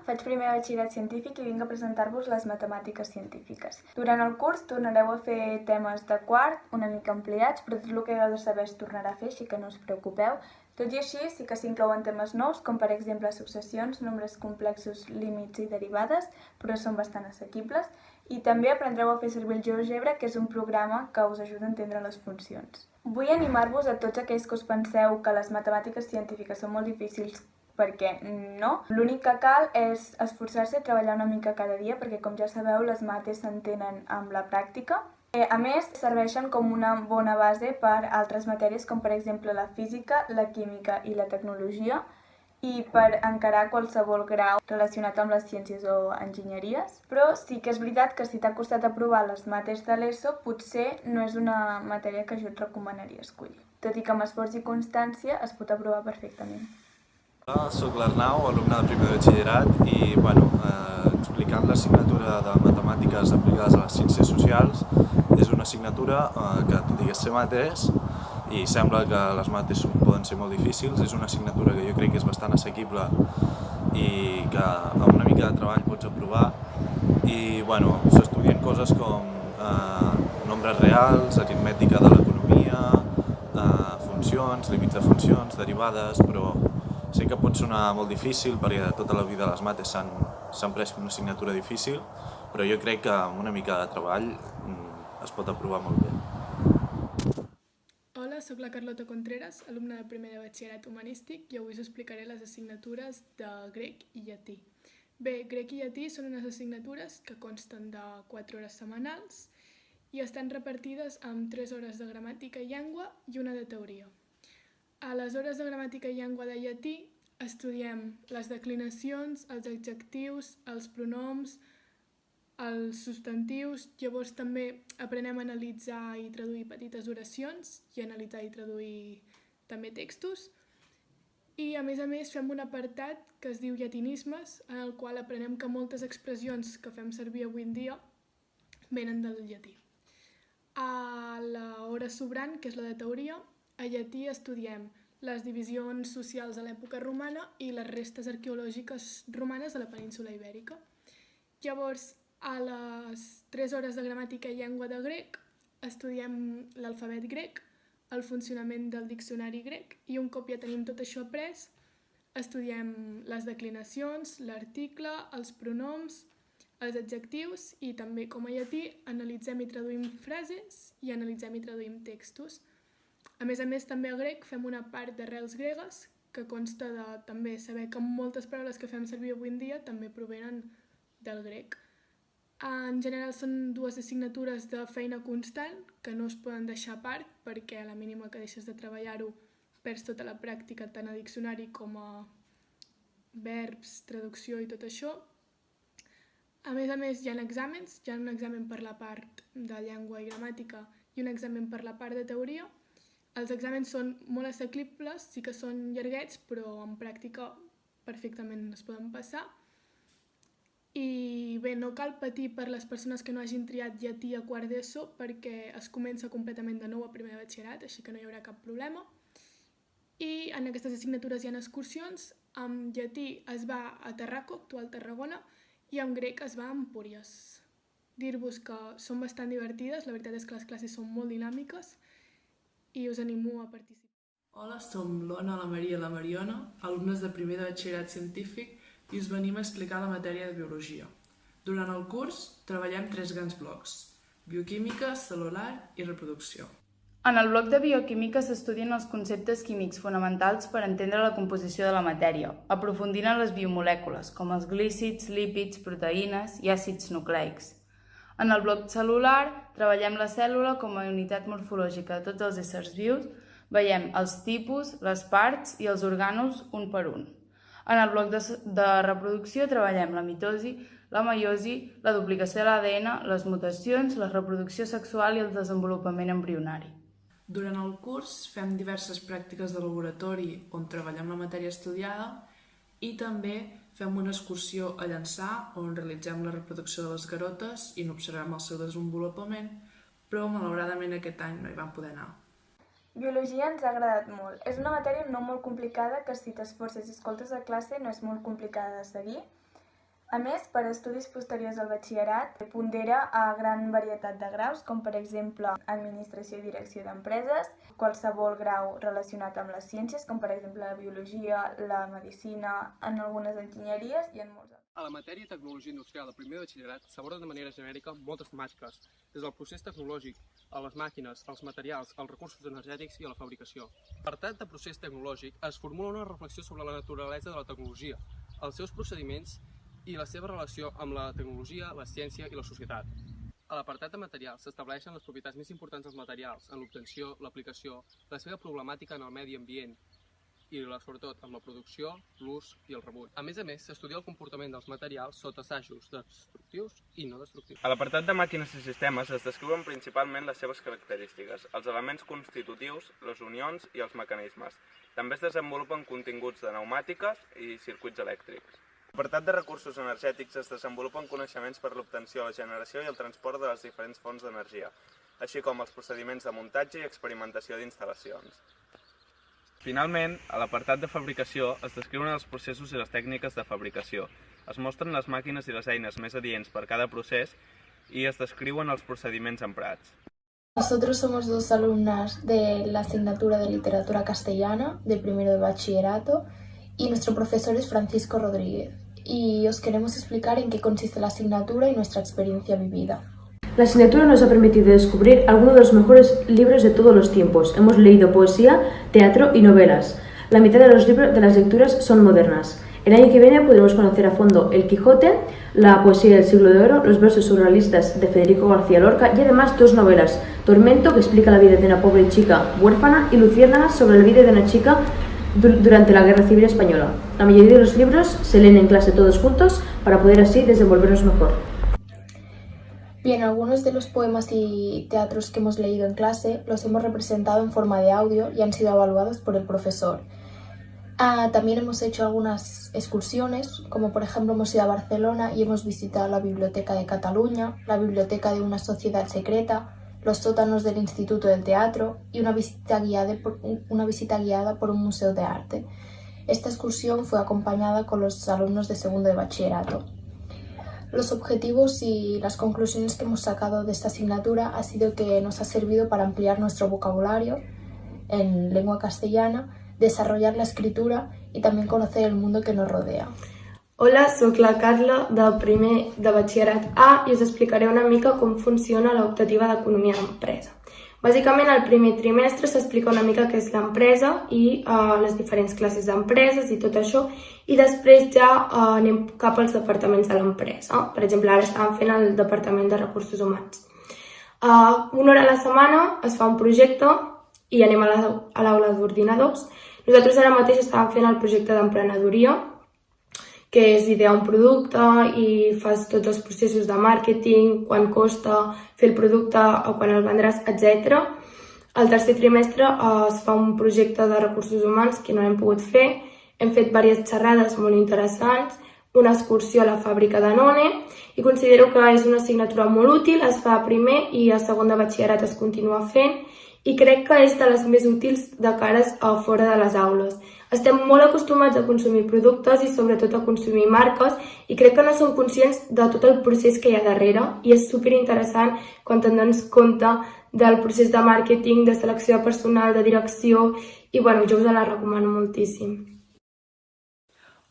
Faig primer batxillerat científic i vinc a presentar-vos les matemàtiques científiques. Durant el curs tornareu a fer temes de quart, una mica ampliats, però tot el que heu de saber es tornarà a fer, així que no us preocupeu. Tot i així, sí que s'inclouen temes nous, com per exemple successions, nombres complexos, límits i derivades, però són bastant assequibles. I també aprendreu a fer servir el GeoGebra, que és un programa que us ajuda a entendre les funcions. Vull animar-vos a tots aquells que us penseu que les matemàtiques científiques són molt difícils, perquè no. L'únic que cal és esforçar-se i treballar una mica cada dia, perquè com ja sabeu, les mates s'entenen amb la pràctica. A més, serveixen com una bona base per altres matèries, com per exemple la física, la química i la tecnologia, i per encarar qualsevol grau relacionat amb les ciències o enginyeries. Però sí que és veritat que si t'ha costat aprovar les mates de l'ESO, potser no és una matèria que jo et recomanaria escollir. Tot i que amb esforç i constància es pot aprovar perfectament. Hola, soc l'Arnau, alumne de primer de batxillerat i explicant l'assignatura de matemàtiques aplicades a les ciències socials. És una assignatura que, tot i que ser mates, i sembla que les mates poden ser molt difícils, és una assignatura que jo crec que és bastant assequible i que amb una mica de treball pots aprovar. I s'estudien coses com nombres reals, aritmètica de l'economia, funcions, límits de funcions, derivades, però sé que pot sonar molt difícil perquè tota la vida les mates s'han pres com una assignatura difícil, però jo crec que amb una mica de treball es pot aprovar molt bé. Hola, soc la Carlota Contreras, alumna de primer de batxillerat humanístic, i avui us explicaré les assignatures de grec i llatí. Bé, grec i llatí són unes assignatures que consten de 4 hores setmanals i estan repartides amb 3 hores de gramàtica i llengua i una de teoria. A les hores de gramàtica i llengua de llatí estudiem les declinacions, els adjectius, els pronoms, els substantius. Llavors també aprenem a analitzar i traduir petites oracions i analitzar i traduir també textos. I a més fem un apartat que es diu llatinismes, en el qual aprenem que moltes expressions que fem servir avui en dia venen del llatí. A l'hora sobrant, que és la de teoria, a llatí estudiem les divisions socials a l'època romana i les restes arqueològiques romanes a la península ibèrica. Llavors, a les 3 hores de gramàtica i llengua de grec estudiem l'alfabet grec, el funcionament del diccionari grec, i un cop ja tenim tot això après, estudiem les declinacions, l'article, els pronoms, els adjectius, i també, com a llatí, analitzem i traduïm frases i analitzem i traduïm textos. A més, també a grec fem una part d'arrels gregues que consta de també saber que moltes paraules que fem servir avui en dia també provenen del grec. En general són 2 assignatures de feina constant que no es poden deixar a part perquè a la mínima que deixes de treballar-ho perds tota la pràctica tant a diccionari com a verbs, traducció i tot això. A més, hi ha exàmens, hi ha un examen per la part de llengua i gramàtica i un examen per la part de teoria. Els exàmens són molt assequibles, sí que són llarguets, però en pràctica perfectament es poden passar. I bé, no cal patir per les persones que no hagin triat llatí a quart d'ESO perquè es comença completament de nou a primer de batxillerat, així que no hi haurà cap problema. I en aquestes assignatures hi ha excursions. Amb llatí es va a Tarraco, actual Tarragona, i amb grec es va a Empúries. Dir-vos que són bastant divertides, la veritat és que les classes són molt dinàmiques i us animo a participar. Hola, som l'Ona, la Maria i la Mariona, alumnes de primer de batxillerat científic, i us venim a explicar la matèria de biologia. Durant el curs treballem 3 grans blocs: bioquímica, cel·lular i reproducció. En el bloc de bioquímica s'estudien els conceptes químics fonamentals per entendre la composició de la matèria, aprofundint en les biomolècules, com els glícids, lípids, proteïnes i àcids nucleics. En el bloc cel·lular treballem la cèl·lula com a unitat morfològica de tots els éssers vius, veiem els tipus, les parts i els orgànuls un per un. En el bloc de reproducció treballem la mitosi, la meiosi, la duplicació de l'ADN, les mutacions, la reproducció sexual i el desenvolupament embrionari. Durant el curs fem diverses pràctiques de laboratori on treballem la matèria estudiada i també fem una excursió a Llançà on realitzem la reproducció de les garotes i n'observem el seu desenvolupament, però malauradament aquest any no hi vam poder anar. Biologia ens ha agradat molt. És una matèria no molt complicada que si t'esforces i escoltes a classe no és molt complicada de seguir. A més, per a estudis posteriors al batxillerat, pondera a gran varietat de graus, com per exemple Administració i Direcció d'Empreses, qualsevol grau relacionat amb les ciències, com per exemple la biologia, la medicina, en algunes enginyeries i en molts altres. A la matèria Tecnologia Industrial de primer de batxillerat s'aborden de manera genèrica moltes temàtiques, des del procés tecnològic, a les màquines, als materials, als recursos energètics i a la fabricació. A l'apartat de procés tecnològic es formula una reflexió sobre la naturalesa de la tecnologia, els seus procediments i la seva relació amb la tecnologia, la ciència i la societat. A l'apartat de materials s'estableixen les propietats més importants dels materials en l'obtenció, l'aplicació, la seva problemàtica en el medi ambient i, sobretot, amb la producció, l'ús i el rebut. A més, s'estudia el comportament dels materials sota assajos destructius i no destructius. A l'apartat de màquines i sistemes es descriuen principalment les seves característiques, els elements constitutius, les unions i els mecanismes. També es desenvolupen continguts de pneumàtiques i circuits elèctrics. A l'apartat de recursos energètics es desenvolupen coneixements per l'obtenció, la generació i el transport de les diferents fonts d'energia, així com els procediments de muntatge i experimentació d'instal·lacions. Finalment, a l'apartat de fabricació es descriuen els processos i les tècniques de fabricació. Es mostren les màquines i les eines més adients per cada procés i es descriuen els procediments emprats. Nosotros somos dos alumnas de la asignatura de literatura castellana de primero de bachillerato y nuestro profesor es Francisco Rodríguez y os queremos explicar en qué consiste la asignatura y nuestra experiencia vivida. La asignatura nos ha permitido descubrir algunos de los mejores libros de todos los tiempos. Hemos leído poesía, teatro y novelas. La mitad de las lecturas son modernas. El año que viene podremos conocer a fondo El Quijote, la poesía del siglo de oro, los versos surrealistas de Federico García Lorca y además dos novelas, Tormento, que explica la vida de una pobre chica huérfana, y Luciérnagas, sobre la vida de una chica durante la Guerra Civil Española. La mayoría de los libros se leen en clase todos juntos para poder así desenvolvernos mejor. Bien, algunos de los poemas y teatros que hemos leído en clase los hemos representado en forma de audio y han sido evaluados por el profesor. También hemos hecho algunas excursiones, como por ejemplo hemos ido a Barcelona y hemos visitado la Biblioteca de Cataluña, la Biblioteca de una Sociedad Secreta, los sótanos del Instituto del Teatro y una visita guiada por un museo de arte. Esta excursión fue acompañada con los alumnos de segundo de bachillerato. Los objetivos y las conclusiones que hemos sacado de esta asignatura ha sido que nos ha servido para ampliar nuestro vocabulario en lengua castellana, desarrollar la escritura y también conocer el mundo que nos rodea. Hola, soc la Carla, del primer de batxillerat A, i us explicaré una mica com funciona l'optativa d'Economia d'Empresa. Bàsicament, al primer trimestre s'explica una mica què és l'empresa i les diferents classes d'empreses i tot això, i després ja anem cap als departaments de l'empresa. Per exemple, ara estàvem fent el Departament de Recursos Humans. Una hora a la setmana es fa un projecte i anem a l'aula d'ordinadors. Nosaltres ara mateix estàvem fent el projecte d'emprenedoria, que és idear un producte i fas tots els processos de màrqueting, quan costa fer el producte o quan el vendràs, etc. Al tercer trimestre es fa un projecte de recursos humans que no hem pogut fer. Hem fet diverses xerrades molt interessants, una excursió a la fàbrica de Danone i considero que és una assignatura molt útil, es fa a primer i a segon de batxillerat es continua fent i crec que és de les més útils de cares a fora de les aules. Estem molt acostumats a consumir productes i sobretot a consumir marques i crec que no som conscients de tot el procés que hi ha darrere i és superinteressant quan te'n dones compte del procés de màrqueting, de selecció de personal, de direcció i jo us la recomano moltíssim.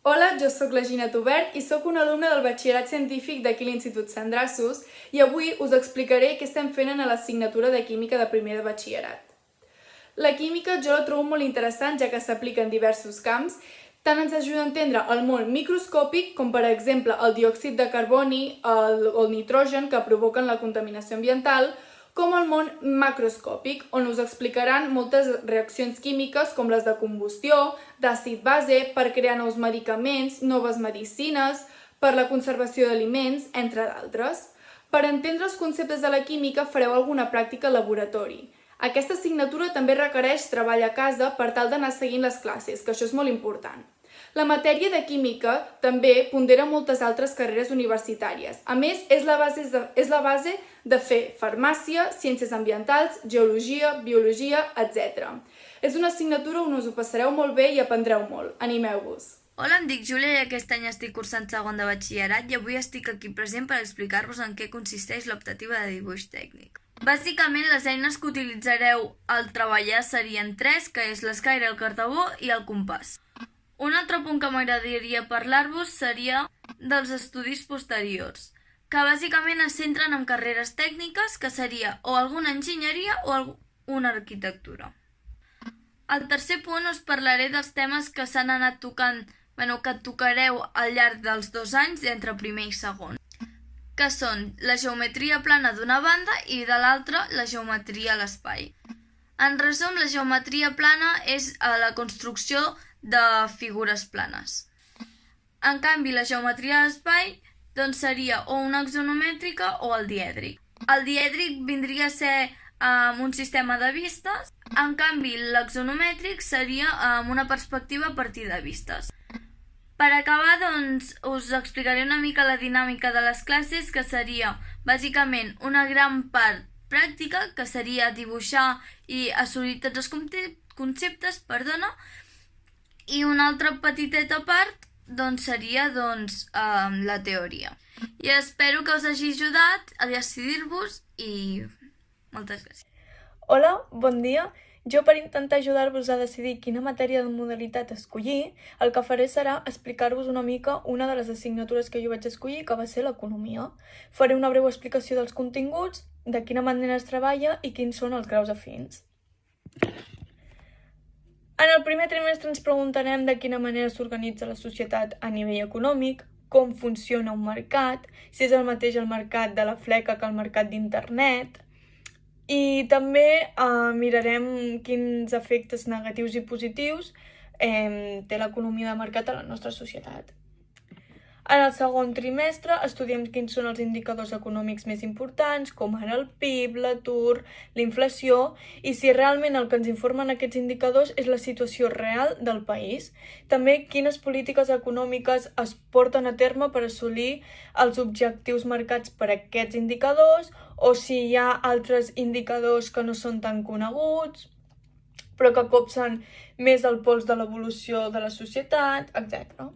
Hola, jo sóc la Gina Tubert i sóc una alumna del batxillerat científic d'aquí l'Institut Sant Drassos i avui us explicaré què estem fent a l'assignatura de Química de primer de batxillerat. La química jo la trobo molt interessant ja que s'aplica en diversos camps, tant ens ajuda a entendre el món microscòpic com per exemple el diòxid de carboni o el nitrogen que provoquen la contaminació ambiental, com el món macroscòpic, on us explicaran moltes reaccions químiques com les de combustió, d'àcid-base, per crear nous medicaments, noves medicines, per la conservació d'aliments, entre d'altres. Per entendre els conceptes de la química fareu alguna pràctica al laboratori. Aquesta assignatura també requereix treball a casa per tal d'anar seguint les classes, que això és molt important. La matèria de química també pondera moltes altres carreres universitàries. A més, és la base de fer farmàcia, ciències ambientals, geologia, biologia, etc. És una assignatura on us ho passareu molt bé i aprendreu molt. Animeu-vos! Hola, em dic Júlia i aquest any estic cursant segon de batxillerat i avui estic aquí present per explicar-vos en què consisteix l'optativa de dibuix tècnic. Bàsicament, les eines que utilitzareu al treballar serien 3, que és l'escaire, el cartabó i el compàs. Un altre punt que m'agradaria parlar-vos seria dels estudis posteriors, que bàsicament es centren en carreres tècniques, que seria o alguna enginyeria o alguna arquitectura. Al tercer punt us parlaré dels temes que s'han anat tocant, que tocareu al llarg dels 2 anys entre primer i segon, que són la geometria plana d'una banda i de l'altra la geometria a l'espai. En resum, la geometria plana és la construcció de figures planes. En canvi, la geometria a l'espai seria o una axonomètrica o el dièdric. El dièdric vindria a ser un sistema de vistes, en canvi l'axonomètric seria una perspectiva a partir de vistes. Per acabar, us explicaré una mica la dinàmica de les classes, que seria bàsicament una gran part pràctica, que seria dibuixar i assolir tots els conceptes, i una altra petiteta part seria la teoria. I espero que us hagi ajudat a decidir-vos i moltes gràcies. Hola, bon dia. Jo, per intentar ajudar-vos a decidir quina matèria de modalitat escollir, el que faré serà explicar-vos una mica una de les assignatures que jo vaig escollir, que va ser l'economia. Faré una breu explicació dels continguts, de quina manera es treballa i quins són els graus afins. En el primer trimestre ens preguntarem de quina manera s'organitza la societat a nivell econòmic, com funciona un mercat, si és el mateix el mercat de la fleca que el mercat d'internet, i també mirarem quins efectes negatius i positius té l'economia de mercat a la nostra societat. En el segon trimestre estudiem quins són els indicadors econòmics més importants, com ara el PIB, l'atur, la inflació, i si realment el que ens informen aquests indicadors és la situació real del país. També quines polítiques econòmiques es porten a terme per assolir els objectius marcats per aquests indicadors, o si hi ha altres indicadors que no són tan coneguts, però que copsen més el pols de l'evolució de la societat, etc.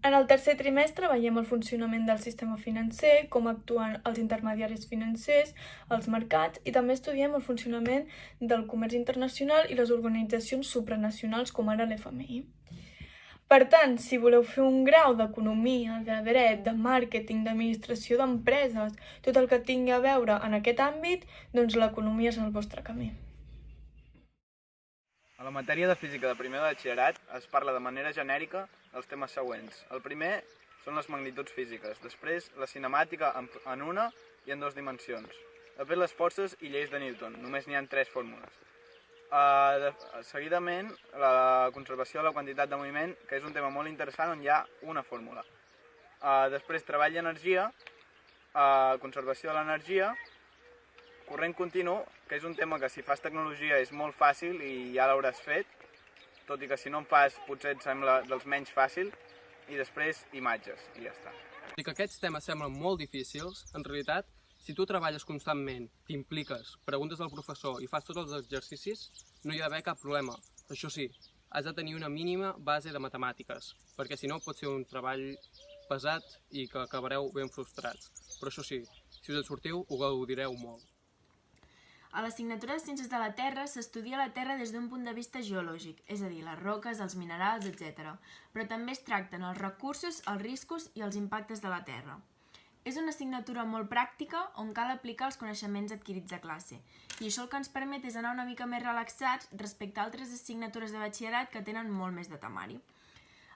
En el tercer trimestre veiem el funcionament del sistema financer, com actuen els intermediaris financers, els mercats, i també estudiem el funcionament del comerç internacional i les organitzacions supranacionals, com ara l'FMI. Per tant, si voleu fer un grau d'economia, de dret, de màrqueting, d'administració d'empreses, tot el que tingui a veure en aquest àmbit, doncs l'economia és el vostre camí. A la matèria de física de primer de batxillerat es parla de manera genèrica dels temes següents. El primer són les magnituds físiques, després la cinemàtica en una i en 2 dimensions, després les forces i lleis de Newton, només n'hi ha 3 fórmules. Seguidament, la conservació de la quantitat de moviment, que és un tema molt interessant on hi ha una fórmula. Després, treball i energia, conservació de l'energia, corrent continu, que és un tema que si fas tecnologia és molt fàcil i ja l'hauràs fet, tot i que si no en fas potser et sembla dels menys fàcil, i després imatges, i ja està. Tot i que aquests temes semblen molt difícils, en realitat, si tu treballes constantment, t'impliques, preguntes al professor i fas tots els exercicis, no hi ha d'haver cap problema. Això sí, has de tenir una mínima base de matemàtiques, perquè si no pot ser un treball pesat i que acabareu ben frustrats. Però això sí, si us en sortiu, ho gaudireu molt. A l'assignatura de Ciències de la Terra s'estudia la Terra des d'un punt de vista geològic, és a dir, les roques, els minerals, etc. Però també es tracten els recursos, els riscos i els impactes de la Terra. És una assignatura molt pràctica on cal aplicar els coneixements adquirits a classe, i això el que ens permet és anar una mica més relaxats respecte a altres assignatures de batxillerat que tenen molt més de temari.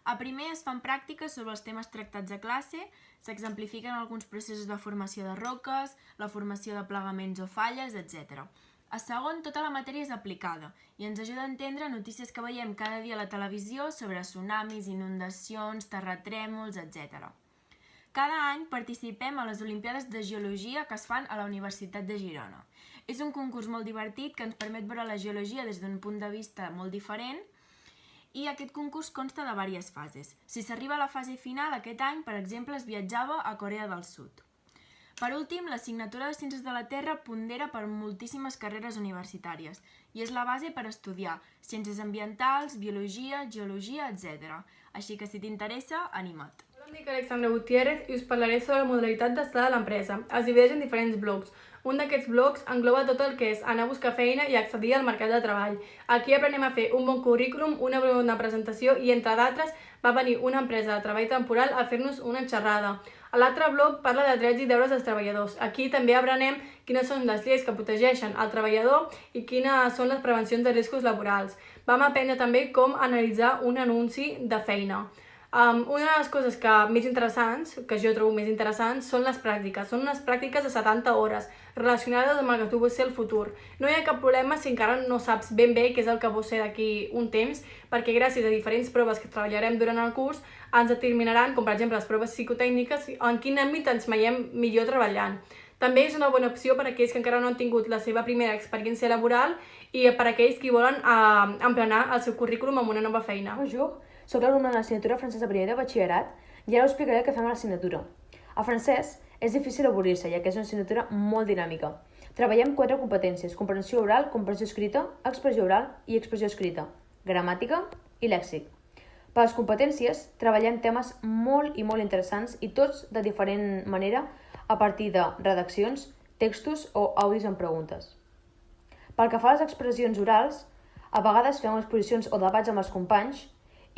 A primer es fan pràctiques sobre els temes tractats a classe, s'exemplifiquen alguns processos de formació de roques, la formació de plegaments o falles, etc. A segon, tota la matèria és aplicada i ens ajuda a entendre notícies que veiem cada dia a la televisió sobre tsunamis, inundacions, terratrèmols, etc. Cada any participem a les Olimpiades de Geologia que es fan a la Universitat de Girona. És un concurs molt divertit que ens permet veure la geologia des d'un punt de vista molt diferent, i aquest concurs consta de diverses fases. Si s'arriba a la fase final, aquest any, per exemple, es viatjava a Corea del Sud. Per últim, l'assignatura de Ciències de la Terra pondera per moltíssimes carreres universitàries i és la base per estudiar ciències ambientals, biologia, geologia, etc. Així que si t'interessa, anima't. Em dic Alexandra Gutiérrez i us parlaré sobre la modalitat d'estar de l'empresa. Es divideix en diferents blocs. Un d'aquests blocs engloba tot el que és anar a buscar feina i accedir al mercat de treball. Aquí aprenem a fer un bon currículum, una bona presentació i, entre d'altres, va venir una empresa de treball temporal a fer-nos una xerrada. L'altre bloc parla de drets i deures dels treballadors. Aquí també aprenem quines són les lleis que protegeixen el treballador i quines són les prevencions de riscos laborals. Vam aprendre també com analitzar un anunci de feina. Una de les coses més interessants, que jo trobo més interessants, són les pràctiques. Són unes pràctiques de 70 hores, relacionades amb el que tu vols ser el futur. No hi ha cap problema si encara no saps ben bé què és el que vols ser d'aquí un temps, perquè gràcies a diferents proves que treballarem durant el curs, ens determinaran, com per exemple les proves psicotècniques, en quin àmbit ens veiem millor treballant. També és una bona opció per a aquells que encara no han tingut la seva primera experiència laboral i per a aquells que volen emplenar el seu currículum amb una nova feina. Bonjour, soc l'alumne de l'assignatura francès de primer de batxillerat i ara us explicaré què fem a l'assignatura. A francès és difícil avorrir-se, ja que és una assignatura molt dinàmica. Treballem 4 competències: comprensió oral, comprensió escrita, expressió oral i expressió escrita, gramàtica i lèxic. Per les competències treballem temes molt i molt interessants i tots de diferent manera a partir de redaccions, textos o àudios amb preguntes. Pel que fa a les expressions orals, a vegades fem exposicions o debats amb els companys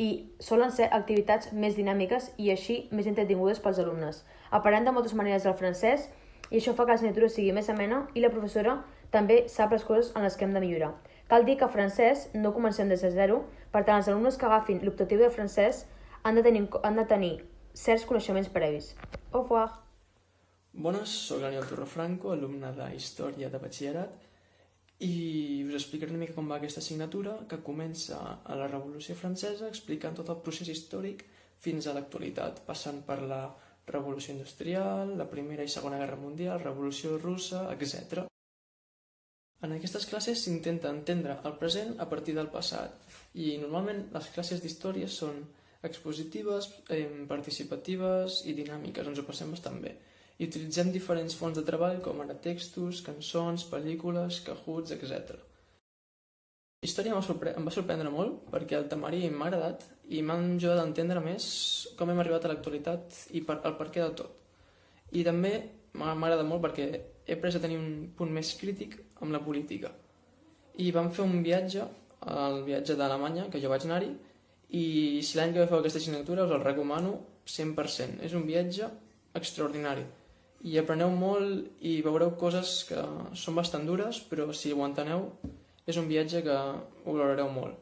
i solen ser activitats més dinàmiques i així més entretingudes pels alumnes. Aparem de moltes maneres el francès i això fa que l'assignatura sigui més amena i la professora també sap les coses en les que hem de millorar. Cal dir que a francès no comencem des de zero, per tant els alumnes que agafin l'optatiu de francès han de tenir certs coneixements previs. Au revoir! Bones, soc Daniel Torrefranco, alumne de Història de Batxillerat, i us explicaré una mica com va aquesta assignatura, que comença a la Revolució Francesa explicant tot el procés històric fins a l'actualitat, passant per la Revolució Industrial, la Primera i Segona Guerra Mundial, Revolució Russa, etc. En aquestes classes s'intenta entendre el present a partir del passat i normalment les classes d'història són expositives, participatives i dinàmiques, ens ho passem bastant bé. I utilitzem diferents fonts de treball com ara textos, cançons, pel·lícules, Cahoots, etc. Història em va sorprendre molt perquè el temari m'ha agradat i m'ha ajudat a entendre més com hem arribat a l'actualitat i el perquè de tot. I també m'ha agradat molt perquè he après a tenir un punt més crític amb la política. I vam fer un viatge, el viatge d'Alemanya, que jo vaig anar-hi, i si l'any que feu aquesta assignatura us el recomano 100%. És un viatge extraordinari. I apreneu molt i veureu coses que són bastant dures, però si ho enteneu és un viatge que ho valorareu molt.